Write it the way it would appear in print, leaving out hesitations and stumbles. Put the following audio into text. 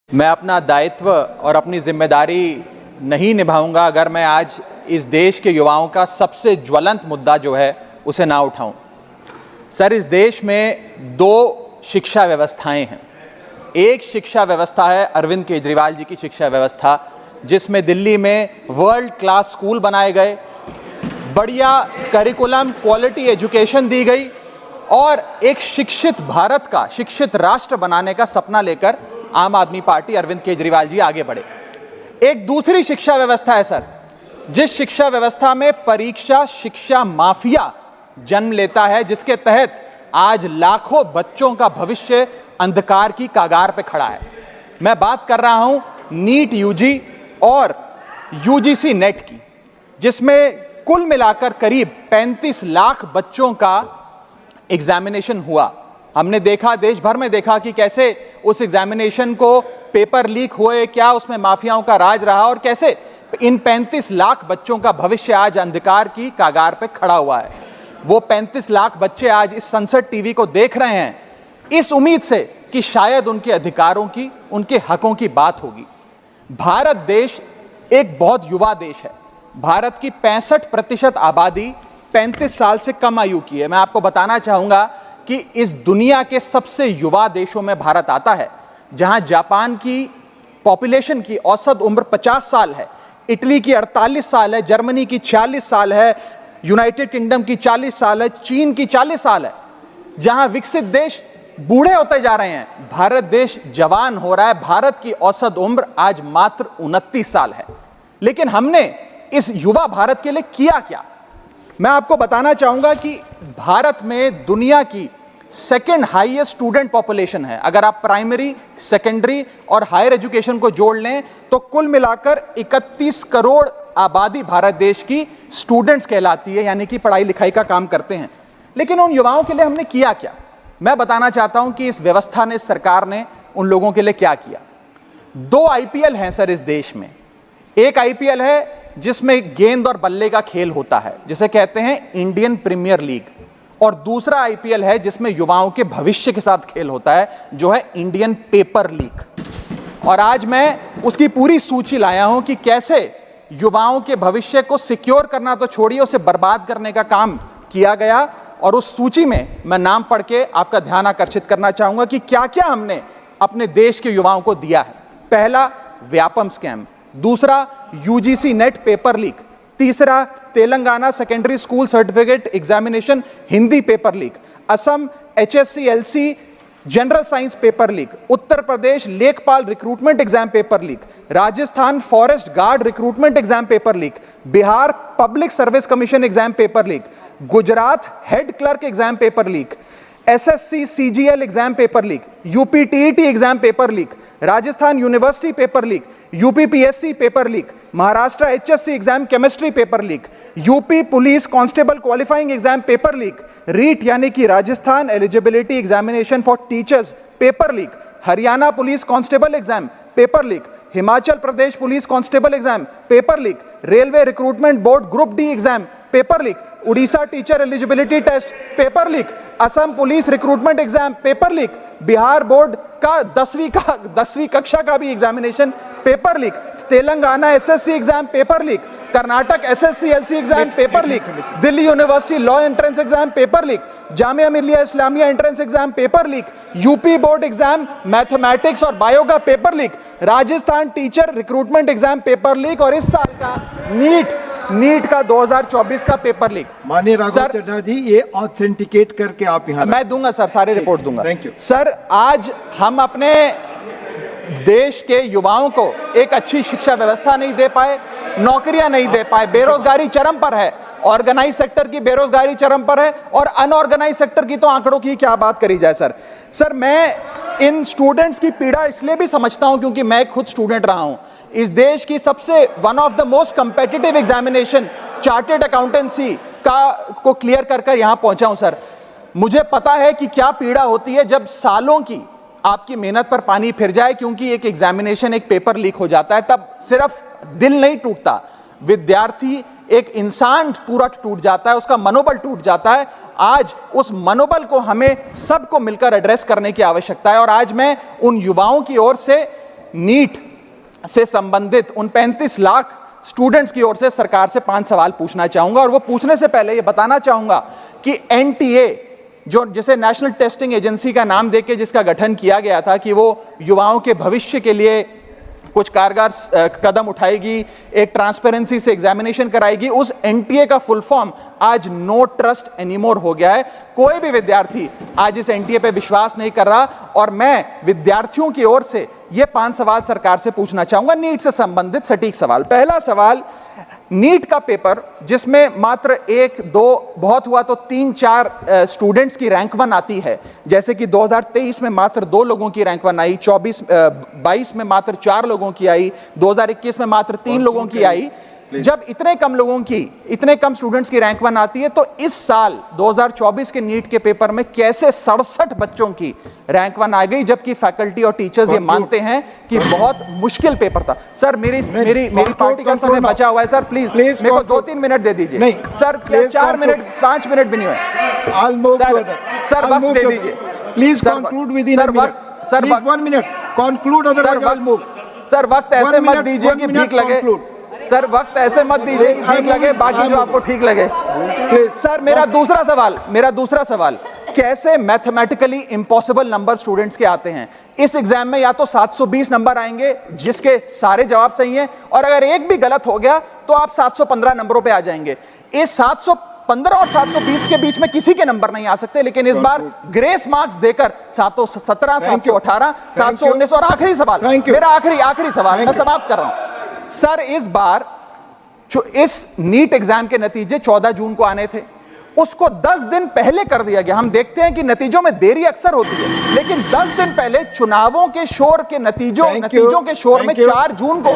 मैं अपना दायित्व और अपनी जिम्मेदारी नहीं निभाऊंगा अगर मैं आज इस देश के युवाओं का सबसे ज्वलंत मुद्दा जो है उसे ना उठाऊं। सर, इस देश में दो शिक्षा व्यवस्थाएं हैं। एक शिक्षा व्यवस्था है अरविंद केजरीवाल जी की शिक्षा व्यवस्था, जिसमें दिल्ली में वर्ल्ड क्लास स्कूल बनाए गए, बढ़िया करिकुलम, क्वालिटी एजुकेशन दी गई और एक शिक्षित भारत का, शिक्षित राष्ट्र बनाने का सपना लेकर आम आदमी पार्टी, अरविंद केजरीवाल जी आगे बढ़े। एक दूसरी शिक्षा व्यवस्था है सर, जिस शिक्षा व्यवस्था में परीक्षा शिक्षा माफिया जन्म लेता है, जिसके तहत आज लाखों बच्चों का भविष्य अंधकार की कागार पे खड़ा है। मैं बात कर रहा हूं नीट यूजी और यूजीसी नेट की, जिसमें कुल मिलाकर करीब 35 लाख बच्चों का एग्जामिनेशन हुआ। हमने देखा, देश भर में देखा कि कैसे उस एग्जामिनेशन को पेपर लीक हुए, क्या उसमें माफियाओं का राज रहा और कैसे इन 35 लाख बच्चों का भविष्य आज अंधकार की कागार पे खड़ा हुआ है। वो 35 लाख बच्चे आज इस संसद टीवी को देख रहे हैं इस उम्मीद से कि शायद उनके अधिकारों की, उनके हकों की बात होगी। भारत देश एक बहुत युवा देश है। भारत की 65% आबादी 35 साल से कम आयु की है। मैं आपको बताना चाहूंगा कि इस दुनिया के सबसे युवा देशों में भारत आता है, जहां जापान की पॉपुलेशन की औसत उम्र 50 साल है, इटली की 48 साल है, जर्मनी की 46 साल है, यूनाइटेड किंगडम की 40 साल है, चीन की 40 साल है। जहां विकसित देश बूढ़े होते जा रहे हैं, भारत देश जवान हो रहा है। भारत की औसत उम्र आज मात्र 29 साल है। लेकिन हमने इस युवा भारत के लिए किया क्या? मैं आपको बताना चाहूंगा कि भारत में दुनिया की सेकेंड हाईएस्ट स्टूडेंट पॉपुलेशन है। अगर आप प्राइमरी, सेकेंडरी और हायर एजुकेशन को जोड़ लें तो कुल मिलाकर 31 करोड़ आबादी भारत देश की स्टूडेंट्स कहलाती है, यानी कि पढ़ाई लिखाई का काम करते हैं। लेकिन उन युवाओं के लिए हमने किया क्या? मैं बताना चाहता हूं कि इस व्यवस्था ने, इस सरकार ने उन लोगों के लिए क्या किया। 2 आईपीएल हैं सर इस देश में। एक आईपीएल है जिसमें गेंद और बल्ले का खेल होता है, जिसे कहते हैं इंडियन प्रीमियर लीग, और दूसरा आईपीएल है जिसमें युवाओं के भविष्य के साथ खेल होता है, जो है इंडियन पेपर लीग। और आज मैं उसकी पूरी सूची लाया हूं कि कैसे युवाओं के भविष्य को सिक्योर करना तो छोड़िए, उसे बर्बाद करने का काम किया गया। और उस सूची में मैं नाम पढ़ के आपका ध्यान आकर्षित करना चाहूंगा कि क्या क्या हमने अपने देश के युवाओं को दिया है। पहला, व्यापम स्कैम। दूसरा, यूजीसी नेट पेपर लीक। तीसरा, Telangana secondary school certificate examination Hindi paper leak. Assam HSC-LC general science paper leak. Uttar Pradesh Lekhpal recruitment exam paper leak. Rajasthan forest guard recruitment exam paper leak. Bihar public service commission exam paper leak. Gujarat head clerk exam paper leak. SSC CGL exam paper leak. UP TET exam paper leak. Rajasthan university paper leak. UP PSC paper leak. Maharashtra HSC exam chemistry paper leak. UP police constable qualifying exam paper leak. REET यानी कि Rajasthan eligibility examination for teachers paper leak. Haryana police constable exam paper leak. Himachal Pradesh police constable exam paper leak. Railway recruitment board group D exam paper leak. Odisha teacher eligibility test paper leak. Assam police recruitment exam paper leak. Bihar board का 10वीं कक्षा का भी examination paper leak. Telangana SSC exam paper leak. Karnataka SSC-LC exam paper leak. Delhi university law entrance exam paper leak. Jamia Millia Islamia entrance exam paper leak. UP board exam mathematics और bio का paper leak. Rajasthan teacher recruitment exam paper leak. और इस साल का NEET का 2024 का paper leak. माननीय राघव चड्ढा जी, ये ऑथेंटिकेट करके आप यहाँ मैं दूंगा सर, सारी रिपोर्ट दूंगा। Thank you sir. आज हम अपने देश के युवाओं को एक अच्छी शिक्षा व्यवस्था नहीं दे पाए, नौकरियां नहीं दे पाए, बेरोजगारी चरम पर है, ऑर्गेनाइज सेक्टर की बेरोजगारी चरम पर है और अनऑर्गेनाइज सेक्टर की तो आंकड़ों की क्या बात करी जाए। सर मैं इन स्टूडेंट्स की पीड़ा इसलिए भी समझता हूं क्योंकि मैं खुद स्टूडेंट रहा हूं। इस देश की सबसे one of the most competitive examination chartered accountancy को क्लियर कर यहां पहुंचा हूं सर। मुझे पता है कि क्या पीड़ा होती है जब सालों की आपकी मेहनत पर पानी फिर जाए, क्योंकि एक एग्जामिनेशन, एक पेपर लीक हो जाता है। तब सिर्फ दिल नहीं टूटता, विद्यार्थी, एक इंसान पूरा टूट जाता है, उसका मनोबल टूट जाता है। आज उस मनोबल को हमें सबको मिलकर एड्रेस करने की आवश्यकता है। और आज मैं उन युवाओं की ओर से नीट से संबंधित उन 35 लाख स्टूडेंट्स की ओर से सरकार से 5 सवाल पूछना चाहूंगा। और वो पूछने से पहले ये बताना चाहूंगा कि एनटीए, जो जिसे नेशनल टेस्टिंग एजेंसी का नाम देके जिसका गठन किया गया था कि वो युवाओं के भविष्य के लिए कुछ कारगर कदम उठाएगी, एक ट्रांसपेरेंसी से एग्जामिनेशन कराएगी, उस एनटीए का फुल फॉर्म आज नो ट्रस्ट एनीमोर हो गया है। कोई भी विद्यार्थी आज इस एनटीए पे विश्वास नहीं कर रहा। और मैं विद्यार्थियों की ओर से ये 5 सवाल सरकार से पूछना चाहूंगा, नीट से संबंधित सटीक सवाल। पहला सवाल, नीट का पेपर जिसमें मात्र 1-2 बहुत हुआ तो 3-4 स्टूडेंट्स की रैंक 1 आती है, जैसे कि 2023 में मात्र 2 लोगों की रैंक 1 आई, 22 में मात्र 4 लोगों की आई, 2021 में मात्र 3 लोगों की आई। जब इतने कम स्टूडेंट्स की रैंक 1 आती है, तो इस साल 2024 के नीट के पेपर में कैसे 67 बच्चों की रैंक 1 आ गई, जबकि फैकल्टी और टीचर्स ये मानते हैं कि बहुत मुश्किल पेपर था। सर मेरी पार्टी का समय बचा हुआ है सर, प्लीज मेरे को 2-3 मिनट दे दीजिए। नहीं सर, 4 मिनट 5 मिनट भी नहीं हुए सर, वक्त दे दीजिए please. Conclude with in sir, 1 minute conclude, otherwise I will move. Sir वक्त ऐसे मत दीजिए कि भीख लगे सर, वक्त ऐसे मत दीजिए कि ठीक लगे, बाकी जो आपको ठीक लगे। सर मेरा दूसरा सवाल, कैसे मैथमेटिकली इम्पॉसिबल नंबर स्टूडेंट्स के आते हैं? इस एग्जाम में या तो 720 नंबर आएंगे जिसके सारे जवाब सही हैं, और अगर एक भी गलत हो गया तो आप 715 नंबरों पे आ जाएंगे। इस 715 और 720 के बीच में किसी के नंबर नहीं आ सकते, लेकिन इस बार ग्रेस मार्क्स देकर 717, 718, 719। और आखिरी सवाल, मेरा आखिरी सवाल, मैं समाप्त कर रहा हूं सर। इस बार जो इस नीट एग्जाम के नतीजे 14 जून को आने थे, उसको 10 दिन पहले कर दिया गया। हम देखते हैं कि नतीजों में देरी अक्सर होती है, लेकिन 10 दिन पहले चुनावों के शोर के नतीजों के शोर में 4 जून को